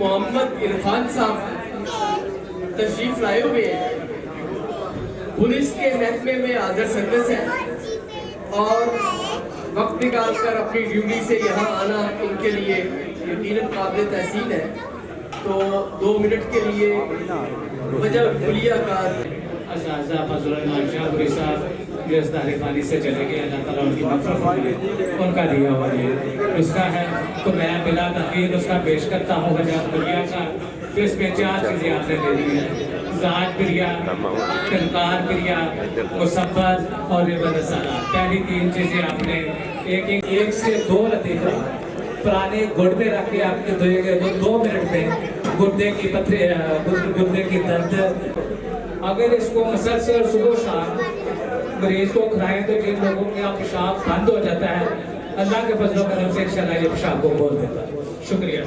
मोहम्मद इरफान साहब तशरीफ लाए हुए हैं। पुलिस के महकमे में हाजिर सर्विस है और वक्त निकाल कर अपनी ड्यूटी से यहाँ आना इनके लिए यकीनन काबिल तहसीन है। तो 2 मिनट के लिए वजह कुलिया का असाज़ा फजलुर शाहपुरी साहब जो इस तारीफ़ानी से चले गए, अल्लाह ताला उनकी मग़फ़िरत फरमाए। उनका दिया हुआ ये नुस्खा है तो मैं बिला तक़यीद उसका पेश करता हूँ वजह कुलिया का। तो इसमें 4 चीज़ें आपने दे दी हैं, ज़ात प्रिया, तनकार प्रिया, मुसब्बत और रिबदसारा। पहली 3 चीज़ें आपने एक से 2 लतीफ़ा पुराने गुड़ में रख के आपके दिए 2 मिनट में गुर्दे की गुर्दे की दर्द, अगर इसको मुसलसल सुबह शाम मरीज को खिलाएं तो जिन लोगों के पेशाब बंद हो जाता है, अल्लाह के फजल करम से इंशाअल्लाह ये पेशाब को खोल देता है। शुक्रिया।